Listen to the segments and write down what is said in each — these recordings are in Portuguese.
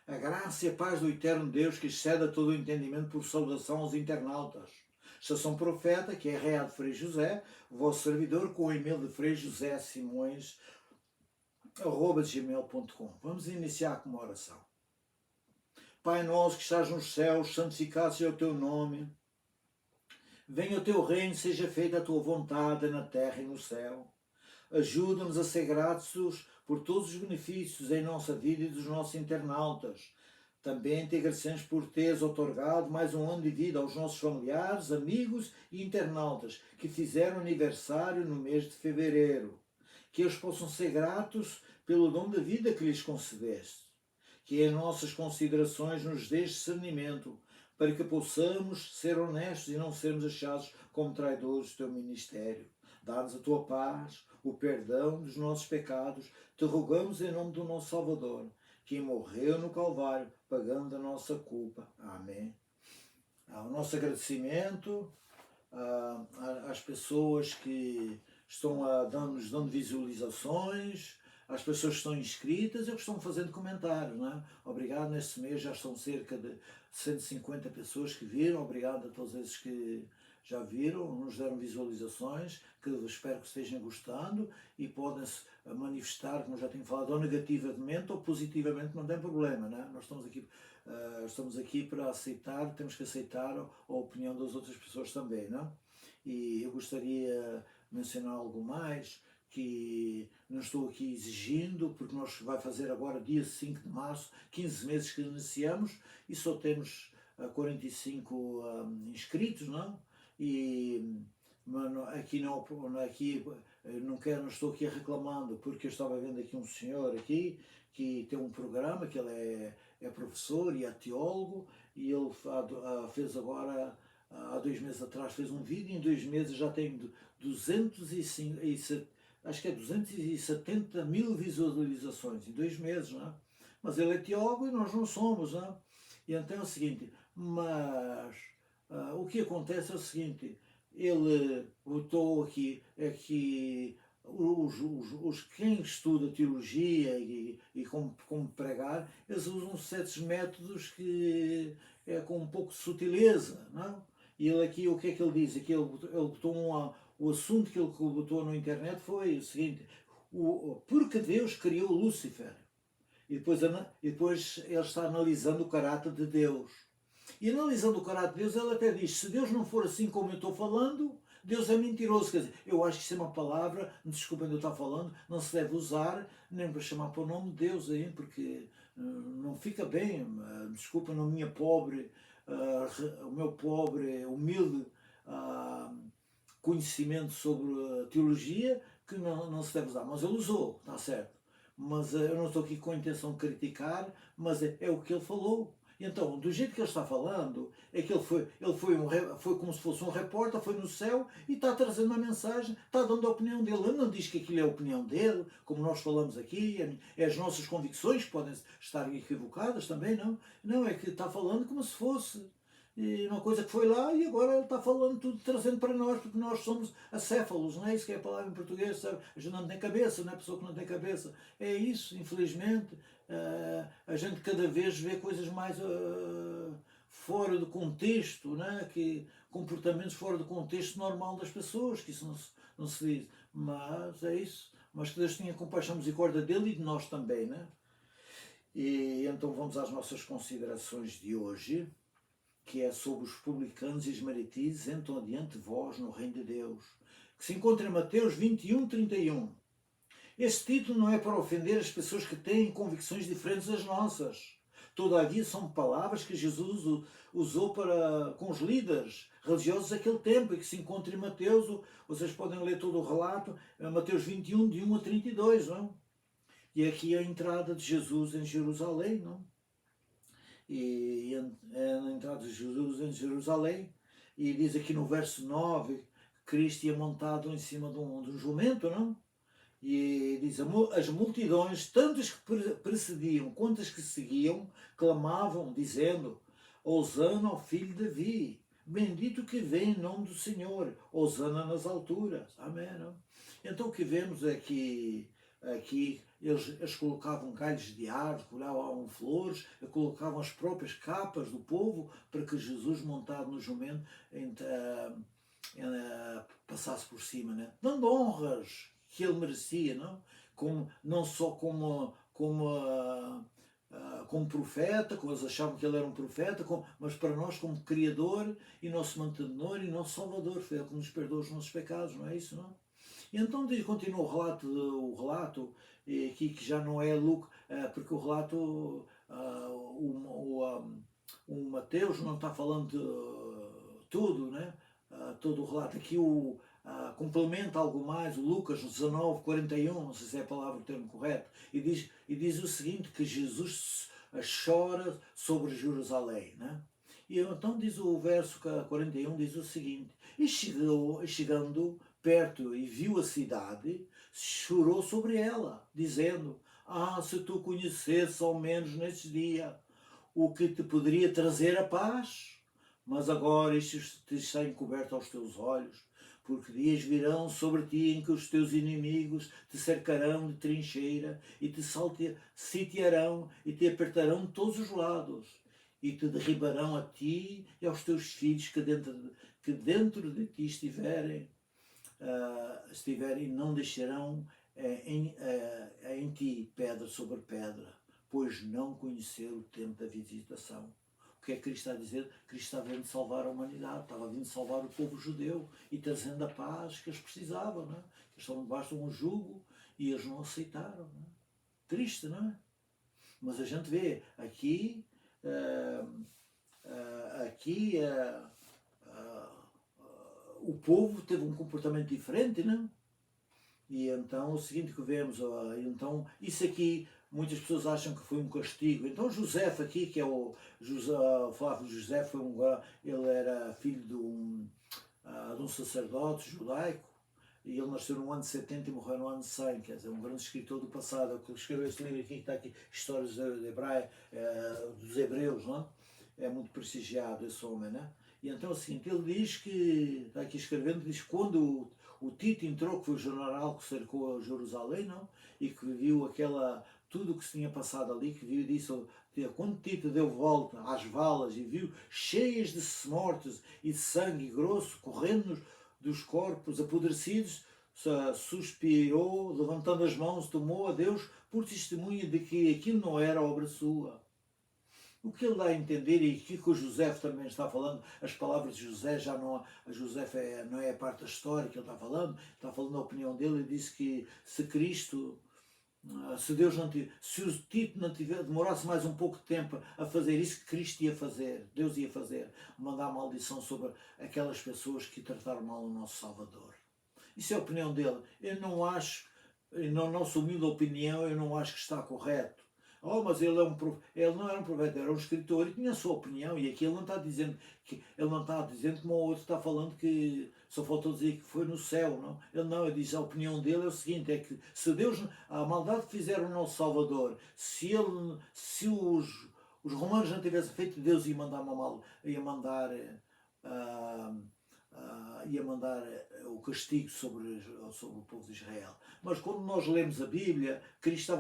A graça e a paz do eterno Deus, que excede a todo o entendimento, por saudação aos internautas. Estação Profeta, que é Real de Frei José, vosso servidor, com o e-mail de Frei José Simões, @gmail.com. Vamos iniciar com uma oração. Pai nosso que estás nos céus, santificado seja o teu nome. Venha o teu reino, seja feita a tua vontade na terra e no céu. Ajuda-nos a ser gratos por todos os benefícios em nossa vida e dos nossos internautas. Também te agradecemos por teres otorgado mais um ano de vida aos nossos familiares, amigos e internautas que fizeram aniversário no mês de fevereiro. Que eles possam ser gratos pelo dom da vida que lhes concedeste. Que em nossas considerações nos dês discernimento, para que possamos ser honestos e não sermos achados como traidores do teu ministério. Dá-nos a tua paz, o perdão dos nossos pecados. Te rogamos em nome do nosso Salvador, que morreu no Calvário, pagando a nossa culpa. Amém. O nosso agradecimento às pessoas que estão nos dando visualizações, às pessoas que estão inscritas e que estão fazendo comentários. Não é? Obrigado, neste mês já estão cerca de 150 pessoas que viram. Obrigado a todos esses que já viram, nos deram visualizações, que eu espero que estejam gostando e podem-se manifestar, como já tenho falado, ou negativamente ou positivamente, não tem problema. Não é? Nós estamos aqui para aceitar, temos que aceitar a opinião das outras pessoas também. Não é? E eu gostaria de mencionar algo mais, que não estou aqui exigindo, porque nós vai fazer agora, dia 5 de março, 15 meses que iniciamos, e só temos 45 inscritos, não? E aqui não estou aqui reclamando, porque eu estava vendo aqui um senhor aqui, que tem um programa, que ele é professor e é teólogo, e ele fez agora, há 2 meses atrás, fez um vídeo, e em 2 meses já tem 270 mil visualizações, em 2 meses, não é? Mas ele é teólogo e nós não somos, não é? E então é o seguinte, mas o que acontece é o seguinte, ele botou aqui quem estuda teologia e como pregar, eles usam certos métodos que é com um pouco de sutileza, não? E ele aqui, o que é que ele diz? Aqui ele botou o assunto que ele botou na internet foi o seguinte, porque Deus criou Lúcifer? E depois ele está analisando o caráter de Deus. E analisando o caráter de Deus, ele até diz, se Deus não for assim como eu estou falando, Deus é mentiroso. Quer dizer, eu acho que isso é uma palavra, desculpem de eu estar falando, não se deve usar nem para chamar para o nome de Deus aí, porque não fica bem. Desculpem o meu pobre, humilde conhecimento sobre teologia, que não se deve usar. Mas ele usou, está certo. Mas eu não estou aqui com a intenção de criticar, mas é o que ele falou. Então, do jeito que ele está falando, é que ele foi como se fosse um repórter, foi no céu e está trazendo uma mensagem, está dando a opinião dele. Ele não diz que aquilo é a opinião dele, como nós falamos aqui, é as nossas convicções, que podem estar equivocadas também, não. Não, é que está falando como se fosse uma coisa que foi lá e agora ele está falando tudo, trazendo para nós, porque nós somos acéfalos, não é isso que é a palavra em português, sabe? A gente não tem cabeça, não é a pessoa que não tem cabeça. É isso, infelizmente. A gente cada vez vê coisas mais fora do contexto, né? Comportamentos fora do contexto normal das pessoas, que isso não se diz. Mas é isso. Mas que Deus tenha compaixão e misericórdia dele e de nós também, né? E então vamos às nossas considerações de hoje, que é sobre os publicanos e esmaritizes entram adiante de vós no reino de Deus, que se encontra em Mateus 21, 31. Este título não é para ofender as pessoas que têm convicções diferentes das nossas. Todavia são palavras que Jesus usou com os líderes religiosos daquele tempo e que se encontra em Mateus. Vocês podem ler todo o relato, Mateus 21, de 1 a 32. Não? E aqui é a entrada de Jesus em Jerusalém. Não? E é a entrada de Jesus em Jerusalém. E diz aqui no verso 9, Cristo ia montado em cima de um jumento, não? E diz, as multidões, tanto as que precediam quanto as que seguiam, clamavam, dizendo, Hosana ao filho de Davi, bendito que vem em nome do Senhor, Hosana nas alturas. Amém. Não? Então o que vemos é que aqui eles colocavam galhos de árvore, colocavam flores, colocavam as próprias capas do povo para que Jesus, montado no jumento, passasse por cima, né? Dando honras que ele merecia, não? Não só como profeta, como eles achavam que ele era um profeta, mas para nós como Criador e nosso mantenedor e nosso Salvador. Foi ele que nos perdoa os nossos pecados, não é isso, não? E então continua o relato aqui que já não é Lucas, porque o relato, o Mateus não está falando de tudo, né? Todo o relato. Aqui complementa algo mais, o Lucas 19:41, não sei se é a palavra, o termo correto, e diz o seguinte, que Jesus chora sobre Jerusalém, né? E então diz o verso 41, diz o seguinte, e chegando perto e viu a cidade, chorou sobre ela, dizendo, se tu conhecesses ao menos neste dia o que te poderia trazer a paz, mas agora isto te está encoberto aos teus olhos, porque dias virão sobre ti em que os teus inimigos te cercarão de trincheira e te sitiarão e te apertarão de todos os lados e te derribarão a ti e aos teus filhos que dentro de ti estiverem e não deixarão em ti pedra sobre pedra, pois não conheceram o tempo da visitação. O que é que Cristo está a dizer? Cristo está vindo salvar a humanidade, estava vindo salvar o povo judeu e trazendo a paz que eles precisavam, não é? Eles estavam debaixo de um jugo e eles não aceitaram, não é? Triste, não é? Mas a gente vê aqui, o povo teve um comportamento diferente, não? E então o seguinte que vemos, então isso aqui muitas pessoas acham que foi um castigo. Então José aqui, que é o Flávio José, ele era filho de um sacerdote judaico, e ele nasceu no ano 70 e morreu no ano 100, quer dizer, um grande escritor do passado, que escreveu este livro aqui, que está aqui, Histórias dos Hebreus, não é? É muito prestigiado esse homem, né? E então é o seguinte, ele diz que, está aqui escrevendo, diz que quando o Tito entrou, que foi o general que cercou Jerusalém, não? E que viu tudo o que se tinha passado ali, que viu e disse, quando Tito deu volta às valas e viu cheias de mortos e de sangue grosso correndo dos corpos apodrecidos, suspirou, levantando as mãos, tomou a Deus por testemunha de que aquilo não era obra sua. O que ele dá a entender, e aqui que o José também está falando, as palavras de José já não, não é a parte da história que ele está falando a opinião dele, e disse que se Cristo, se Deus não tivesse, se o Tito não demorasse mais um pouco de tempo a fazer isso que Cristo ia fazer, Deus ia fazer, mandar maldição sobre aquelas pessoas que trataram mal o nosso Salvador. Isso é a opinião dele. Eu não acho, na nossa humilde opinião, eu não acho que está correto. Mas ele não era um profeta, era um escritor e tinha a sua opinião, e aqui ele não está dizendo como o outro está falando, que só faltou dizer que foi no céu, não? Ele diz, a opinião dele é o seguinte, é que se Deus, a maldade que fizeram o nosso Salvador, se os romanos não tivessem feito, Deus ia mandar o castigo sobre o povo de Israel. Mas quando nós lemos a Bíblia, Cristo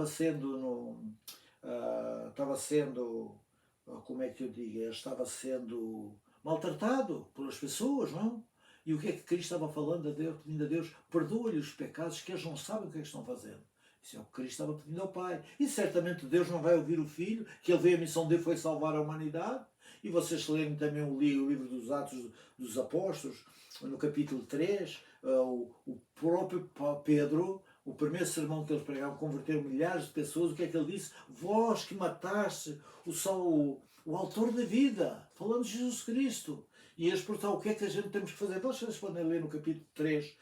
como é que eu digo, estava sendo maltratado pelas pessoas, não? E o que é que Cristo estava falando a Deus, pedindo a Deus, perdoa-lhe os pecados, que eles não sabem o que é que estão fazendo. Isso é o que Cristo estava pedindo ao Pai. E certamente Deus não vai ouvir o Filho, que ele veio, a missão dele foi salvar a humanidade. E vocês lerem também o livro dos Atos dos Apóstolos, no capítulo 3, o próprio Pedro, o primeiro sermão que eles pregavam, converteram milhares de pessoas. O que é que ele disse? Vós que mataste o autor da vida, falando de Jesus Cristo. E eles perguntaram, o que é que a gente temos que fazer? Então vocês podem ler no capítulo 3,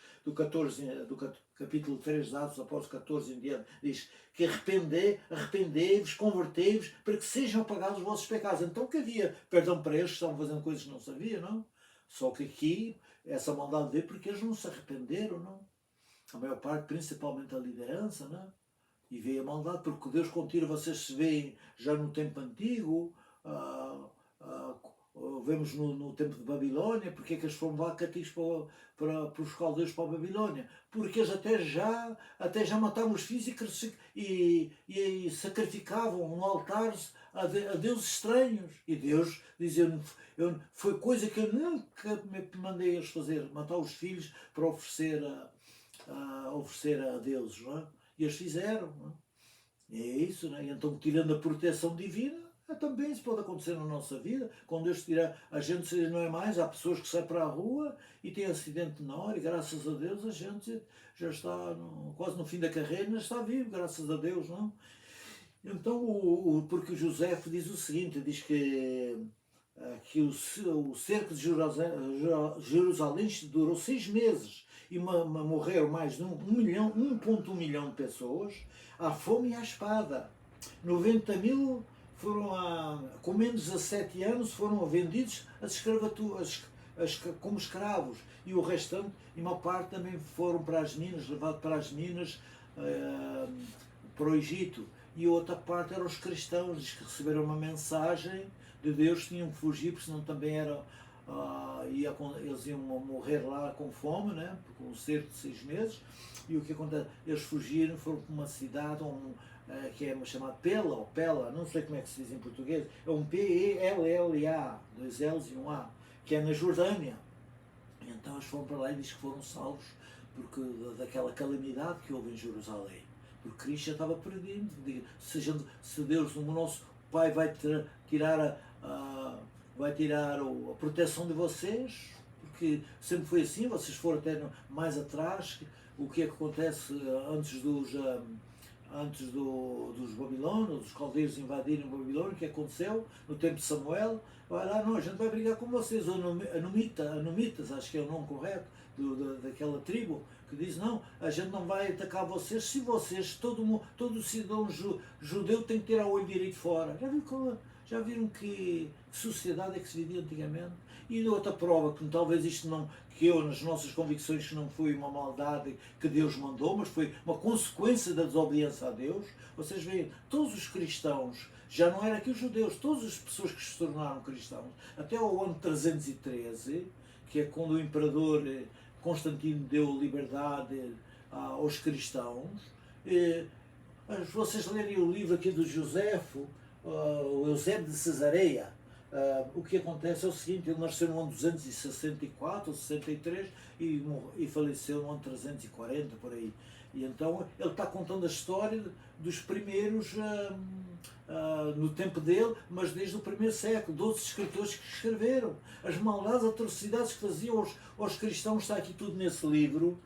capítulo 3 de Atos, após 14 em diante, diz que arrependei-vos, convertei-vos, para que sejam apagados os vossos pecados. Então que havia perdão para eles que estavam fazendo coisas que não sabiam, não? Só que aqui, essa maldade veio porque eles não se arrependeram, não? A maior parte, principalmente a liderança, não? E veio a maldade, porque Deus continua, vocês se veem já no tempo antigo, vemos no tempo de Babilónia, porque é que eles foram lá cativos para os caldeus para a Babilónia? Porque eles até já matavam os filhos e sacrificavam no altar a deuses estranhos. E Deus dizia, foi coisa que eu nunca me mandei eles fazer, matar os filhos para oferecer a deuses, não é? E eles fizeram, não é? E é isso, não é? Então, tirando a proteção divina, também isso pode acontecer na nossa vida. Quando Deus tira a gente, não é mais, há pessoas que saem para a rua e têm acidente menor e graças a Deus a gente já está quase no fim da carreira, mas está vivo, graças a Deus, não? Então, porque o José diz o seguinte, diz que o cerco de Jerusalém durou 6 meses e morreram mais de 1,1 milhão de pessoas à fome e à espada. 90 mil com menos de 17 anos foram vendidos como escravos e o restante, e uma parte também foram para as minas, levado para as minas, para o Egito. E outra parte eram os cristãos, diz que receberam uma mensagem de Deus, tinham que fugir, porque senão também eles iam morrer lá com fome, né? Com um cerco de 6 meses. E o que acontece? Eles fugiram, foram para uma cidade que é chamada Pela, não sei como é que se diz em português, é um Pella, 2 L's e um A, que é na Jordânia. Então eles foram para lá e diz que foram salvos porque daquela calamidade que houve em Jerusalém. Porque Cristo já estava perdido. Se Deus, o nosso Pai, vai tirar a proteção de vocês, porque sempre foi assim, vocês foram até mais atrás, o que é que acontece antes dos babilônios, dos caldeus invadirem Babilônia, o que aconteceu no tempo de Samuel? Vai lá, não, a gente vai brigar com vocês, os Anumitas, acho que é o nome correto, daquela tribo, que diz, não, a gente não vai atacar vocês, se vocês, todo cidadão judeu tem que ter a olho direito fora. Já viram que sociedade é que se vivia antigamente? E outra prova, que talvez isto não, que eu, nas nossas convicções, que não foi uma maldade que Deus mandou, mas foi uma consequência da desobediência a Deus. Vocês veem, todos os cristãos, já não era aqui os judeus, todas as pessoas que se tornaram cristãos, até ao ano 313, que é quando o imperador Constantino deu liberdade aos cristãos. Vocês lerem o livro aqui do Josefo, o Eusébio de Cesareia, o que acontece é o seguinte, ele nasceu no ano 264 ou 63 e faleceu no ano 340, por aí. E então ele está contando a história dos primeiros, no tempo dele, mas desde o primeiro século, 12 escritores que escreveram. As maldades, atrocidades que faziam aos cristãos, está aqui tudo nesse livro,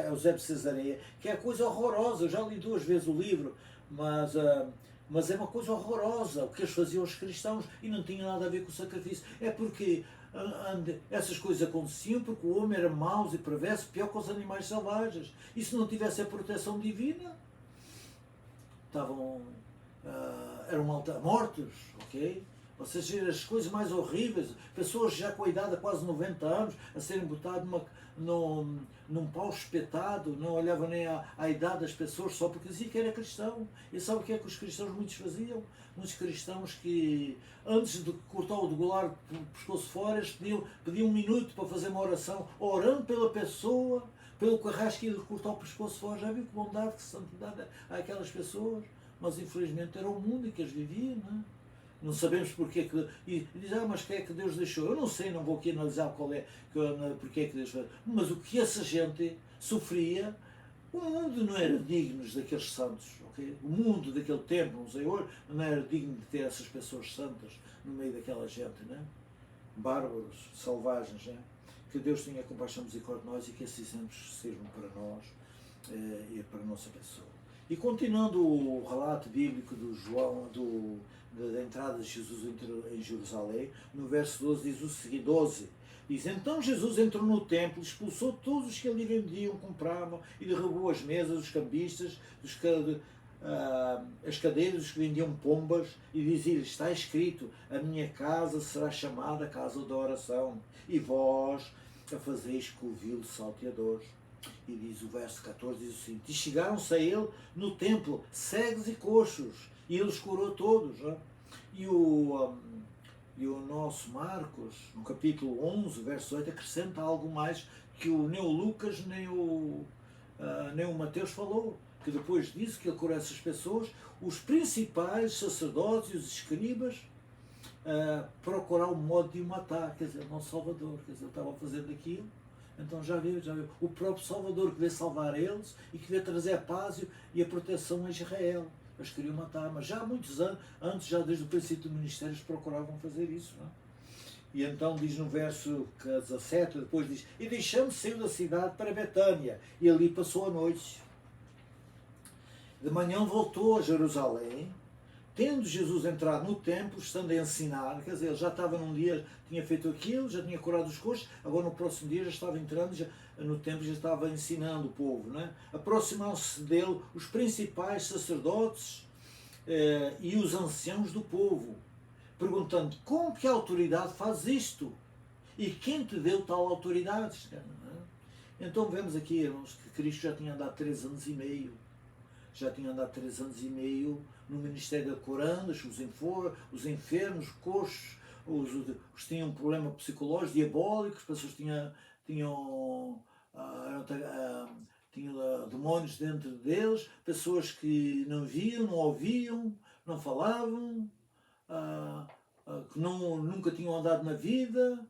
Eusébio de Cesareia, que é coisa horrorosa. Eu já li 2 vezes o livro, mas é uma coisa horrorosa o que eles faziam aos cristãos e não tinha nada a ver com o sacrifício. É porque essas coisas aconteciam porque o homem era mau e perverso, pior que os animais selvagens. E se não tivesse a proteção divina, eram mortos, ok? Vocês viram as coisas mais horríveis, pessoas já com a idade de quase 90 anos a serem botadas num pau espetado, não olhava nem à idade das pessoas só porque dizia que era cristão. E sabe o que é que os cristãos muitos faziam? Muitos cristãos que antes de cortar o degolar do pescoço fora, eles pediam 1 minuto para fazer uma oração, orando pela pessoa, pelo carrasco e de cortar o pescoço fora. Já viu que bondade, que santidade há aquelas pessoas? Mas infelizmente era o mundo em que eles viviam, não é? Não sabemos porque é que... E diz, mas que é que Deus deixou? Eu não sei, não vou aqui analisar porque é que Deus fez. Mas o que essa gente sofria, o mundo não era digno daqueles santos, ok? O mundo daquele tempo, não sei hoje, não era digno de ter essas pessoas santas no meio daquela gente, né? Bárbaros, selvagens, né? Que Deus tenha compaixão e misericórdia de nós e que esses exemplos sirvam para nós e para a nossa pessoa. E continuando o relato bíblico do João, da entrada de Jesus em Jerusalém, no verso 12 diz o seguinte, 12, diz, então Jesus entrou no templo, expulsou todos os que ali vendiam, compravam e derrubou as mesas, os cambistas, as cadeiras dos que vendiam pombas e dizia-lhes, está escrito, a minha casa será chamada casa da oração e vós a fazeis covil de salteadores. E diz o verso 14, diz o seguinte, e chegaram-se a ele no templo, cegos e coxos, e ele os curou todos. Não é? E E o nosso Marcos, no capítulo 11, verso 8, acrescenta algo mais que nem o Lucas nem o Mateus falou. Que depois disso, que ele curou essas pessoas, os principais sacerdotes e os escribas procurar um modo de o matar, quer dizer, não Salvador, quer dizer, ele estava fazendo aquilo. Então já viu, o próprio Salvador que veio salvar eles e que veio trazer a paz e a proteção a Israel. Eles queriam matar, mas já há muitos anos, antes, já desde o princípio do ministério, eles procuravam fazer isso. Não é? E então diz no verso 17, depois diz, e deixando saiu da cidade para Betânia, e ali passou a noite. De manhã voltou a Jerusalém, tendo Jesus entrado no templo, estando a ensinar, quer dizer, ele já estava num dia, tinha feito aquilo, já tinha curado os coxos, agora no próximo dia já estava entrando no templo, já estava ensinando o povo. Né? Aproximaram-se dele os principais sacerdotes e os anciãos do povo, perguntando, com que autoridade faz isto? E quem te deu tal autoridade? Então vemos aqui, irmãos, que Cristo já tinha andado 3 anos e meio. Já tinha andado 3 anos e meio no ministério da curandas, os enfermos, os coxos, os tinham um problema psicológico, diabólico, as pessoas tinham demónios dentro deles, pessoas que não viam, não ouviam, não falavam, que nunca tinham andado na vida,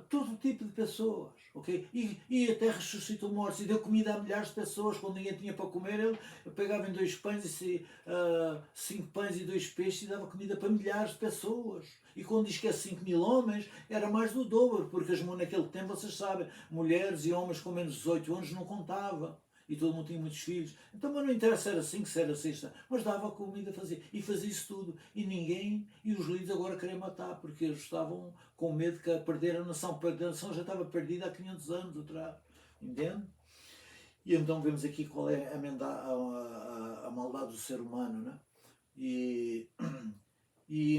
todo tipo de pessoas, ok? E até ressuscitou mortos e deu comida a milhares de pessoas quando ninguém tinha para comer. Ele pegava em 2 pães e 5 pães e 2 peixes e dava comida para milhares de pessoas. E quando diz que é 5.000 homens, era mais do dobro, porque naquele tempo, vocês sabem, mulheres e homens com menos de 18 anos não contava. E todo mundo tinha muitos filhos. Então, mas não interessa se era 5, se era 6, mas dava comida, fazia isso tudo. E os líderes agora queriam matar, porque eles estavam com medo de perder a nação. A nação já estava perdida há 500 anos atrás. Entende? E então vemos aqui qual é a maldade do ser humano. Né? E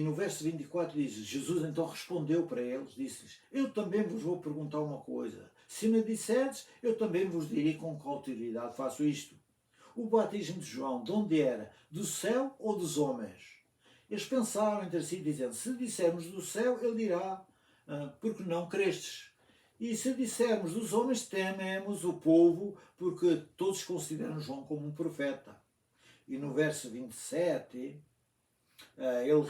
no verso 24 diz, Jesus então respondeu para eles, disse-lhes, eu também vos vou perguntar uma coisa. Se me disserdes, eu também vos direi com qual autoridade faço isto. O batismo de João, de onde era? Do céu ou dos homens? Eles pensaram entre si, dizendo, se dissermos do céu, ele dirá, porque não crestes? E se dissermos dos homens, tememos o povo, porque todos consideram João como um profeta. E no verso 27, ele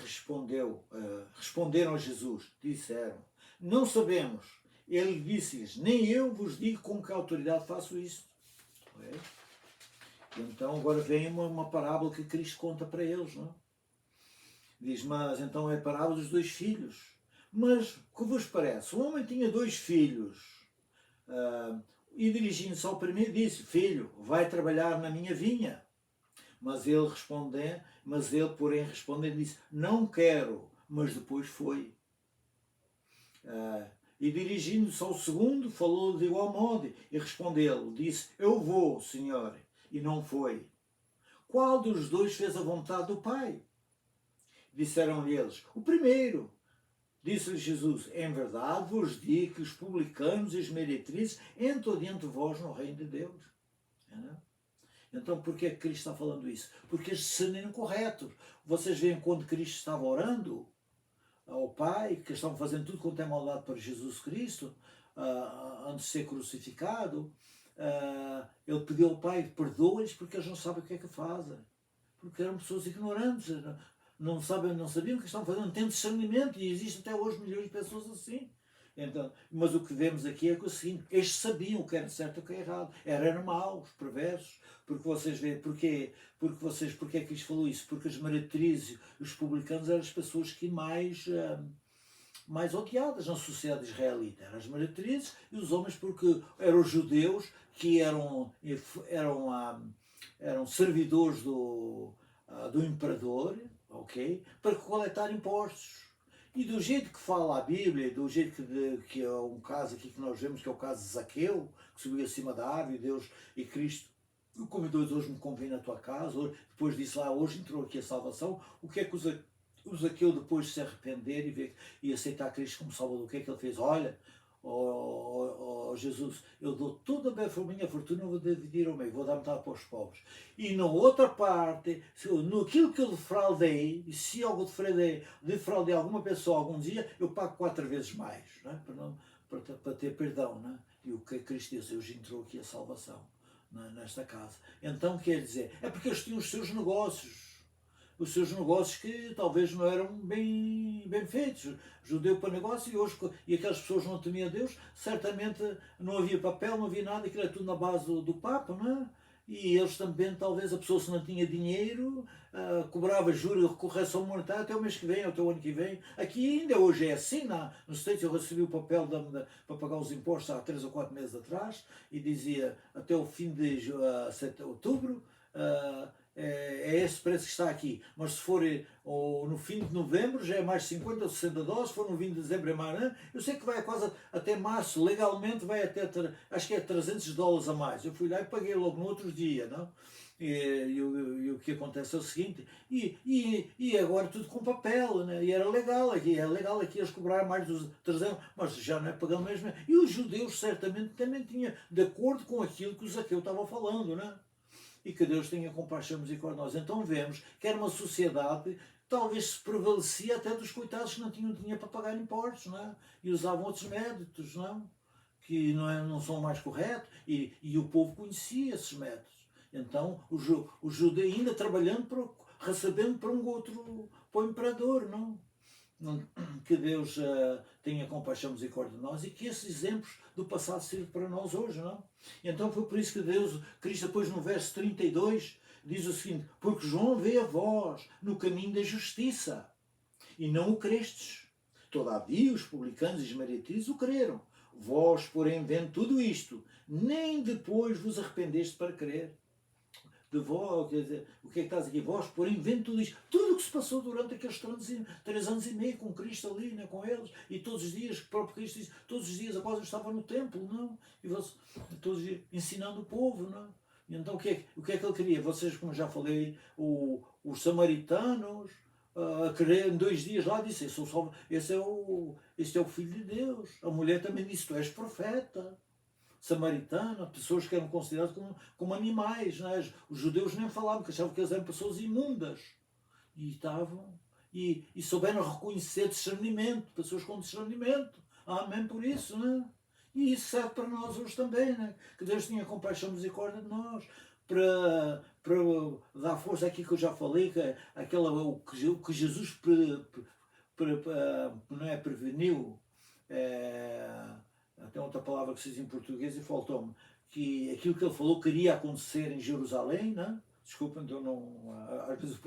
responderam a Jesus, disseram, não sabemos. Ele disse-lhes, nem eu vos digo com que autoridade faço isto. Então agora vem uma parábola que Cristo conta para eles. Não? Diz, mas então é a parábola dos 2 filhos. Mas o que vos parece? Um homem tinha 2 filhos e dirigindo-se ao primeiro disse, filho, vai trabalhar na minha vinha. Mas ele porém respondendo disse, não quero, mas depois foi. E dirigindo-se ao segundo, falou de igual modo, e respondeu, disse, eu vou, Senhor, e não foi. Qual dos 2 fez a vontade do Pai? Disseram-lhe eles, o primeiro. Disse-lhe Jesus, em verdade vos digo que os publicanos e os meretrizes entram diante de vós no reino de Deus. Então, por que Cristo está falando isso? Porque eles discerniram corretos. Vocês veem quando Cristo estava orando ao Pai, que estavam fazendo tudo quanto é maldade para Jesus Cristo, antes de ser crucificado, ele pediu ao Pai, perdoa-lhes porque eles não sabem o que é que fazem. Porque eram pessoas ignorantes, não sabiam o que estavam fazendo, não têm discernimento, e existe até hoje milhões de pessoas assim. Então, mas o que vemos aqui é que o seguinte, estes sabiam o que era certo e o que era errado, eram maus, perversos, porque vocês veem, porque é que isto falou isso? Porque as meretrizes, os publicanos eram as pessoas que mais odiadas na sociedade israelita, eram as meretrizes e os homens, porque eram os judeus que eram servidores do imperador, ok? Para coletar impostos. E do jeito que fala a Bíblia, do jeito que é um caso aqui que nós vemos, que é o caso de Zaqueu, que subiu acima da árvore, Deus e Cristo o convidou, hoje me convém na tua casa, depois disse lá, hoje entrou aqui a salvação. O que é que o Zaqueu, depois de se arrepender e aceitar Cristo como Salvador, o que é que ele fez? Olha, Jesus, eu dou toda a minha fortuna, vou dividir ao meio, vou dar metade para os pobres. E na outra parte, naquilo que eu defraudei, e se eu defraudei alguma pessoa algum dia, eu pago 4 vezes mais, não é? para ter perdão. Não é? E o que Cristo disse, hoje entrou aqui a salvação, não é? Nesta casa. Então quer dizer, é porque eles tinham os seus negócios que talvez não eram bem feitos. Judeu para negócio e aquelas pessoas não temiam Deus, certamente não havia papel, não havia nada, aquilo era tudo na base do Papa, não é? E eles também, talvez a pessoa se não tinha dinheiro, cobrava juros e correção monetária até o mês que vem, até o ano que vem. Aqui ainda hoje é assim, nos States eu recebi o papel para pagar os impostos há 3 ou 4 meses atrás e dizia até o fim de outubro, é esse preço que está aqui, mas se for no fim de novembro já é mais 50 ou 60 dólares, se for no fim de dezembro é mais, né? Eu sei que vai quase até março, legalmente vai até, acho que é 300 dólares a mais, eu fui lá e paguei logo no outro dia, não? E o que acontece é o seguinte, e agora tudo com papel, né? E era legal aqui eles cobraram mais dos 300, mas já não é pagando mesmo, e os judeus certamente também tinham, de acordo com aquilo que o Zaqueu estava falando, né? E que Deus tenha compaixão e misericórdia de nós. Então vemos que era uma sociedade talvez se prevalecia até dos coitados que não tinham dinheiro para pagar impostos, não é? E usavam outros métodos, não? Que não são mais corretos, e o povo conhecia esses métodos. Então o judeu ainda trabalhando, recebendo para um outro, para o imperador, não? Que Deus tenha compaixão e misericórdia de nós e que esses exemplos do passado sirvam para nós hoje, não? Então foi por isso que Cristo depois no verso 32 diz o seguinte, porque João vê a vós no caminho da justiça e não o crestes. Todavia os publicanos e esmaritis o creram. Vós, porém, vendo tudo isto, nem depois vos arrependeste para crer. De vós, quer dizer, o que é que estás aqui? Vós, porém, vendo tudo isto, tudo o que se passou durante aqueles 3 anos e meio com Cristo ali, né, com eles, e todos os dias, o próprio Cristo disse, todos os dias após eu estava no templo, não? E vocês, todos os dias, ensinando o povo, não? E então o que é que ele queria? Vocês, como já falei, os samaritanos, em 2 dias lá disse, este é o Filho de Deus. A mulher também disse, tu és profeta. Samaritana, pessoas que eram consideradas como animais, não é? Os judeus nem falavam, porque achavam que eles eram pessoas imundas. E estavam, e souberam reconhecer discernimento, pessoas com discernimento. Amém por isso, não é? E isso serve para nós hoje também, não é? Que Deus tenha compaixão e misericórdia de nós, para dar força àquilo que eu já falei, o que Jesus não é, preveniu, tem outra palavra que se diz em português e faltou-me, que aquilo que ele falou queria acontecer em Jerusalém, não? Desculpa, então às vezes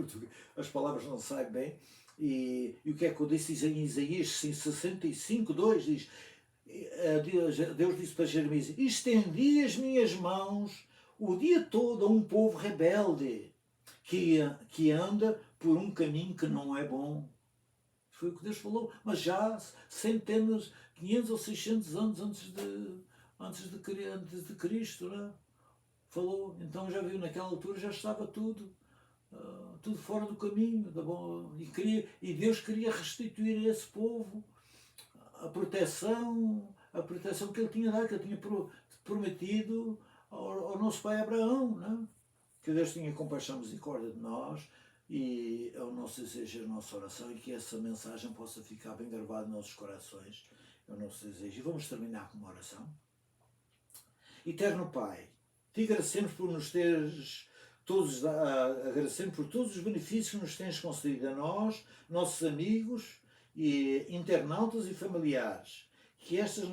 as palavras não saem bem, e o que é que eu disse em Isaías 65:2, diz, Deus disse para Jeremias, estendi as minhas mãos o dia todo a um povo rebelde, que anda por um caminho que não é bom. Foi o que Deus falou, mas já centenas, 500 ou 600 anos antes de Cristo, né? Falou. Então já viu, naquela altura já estava tudo fora do caminho. E Deus queria restituir a esse povo a proteção que ele tinha dado, que ele tinha prometido ao nosso pai Abraão, né? Que Deus tenha compaixão e misericórdia de nós. E é o nosso desejo, a nossa oração, e que essa mensagem possa ficar bem gravada nos nossos corações. É o nosso desejo. E vamos terminar com uma oração. Eterno Pai, te agradecemos por nos teres agradecemos por todos os benefícios que nos tens concedido a nós, nossos amigos, e internautas e familiares. Que estas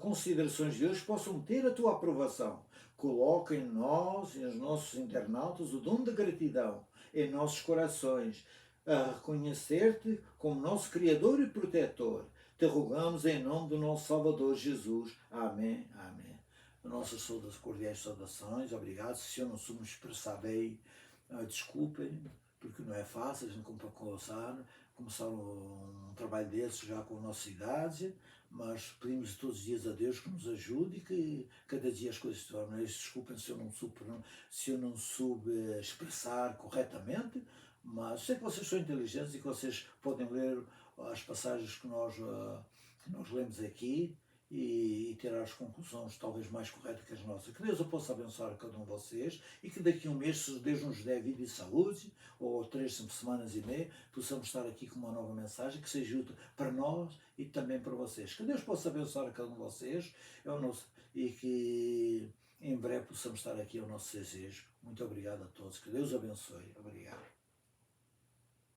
considerações de hoje possam ter a tua aprovação. Coloca em nós e nos nossos internautas o dom da gratidão em nossos corações, a reconhecer-te como nosso Criador e Protetor. Te rogamos em nome do nosso Salvador Jesus. Amém. Amém. Nossas cordiais saudações. Obrigado. Se eu não sou me expressar bem, desculpem, porque não é fácil a gente começar um trabalho desses já com a nossa idade, mas pedimos todos os dias a Deus que nos ajude e que cada dia as coisas se tornem. Desculpem se eu não soube expressar corretamente, mas sei que vocês são inteligentes e que vocês podem ler as passagens que nós lemos aqui e tirar as conclusões talvez mais corretas que as nossas. Que Deus o possa abençoar a cada um de vocês e que daqui a um mês, se Deus nos der vida e saúde, ou 3 semanas e meia, possamos estar aqui com uma nova mensagem que seja útil para nós e também para vocês. Que Deus possa abençoar a cada um de vocês e que em breve possamos estar aqui ao nosso desejo. Muito obrigado a todos. Que Deus abençoe. Obrigado.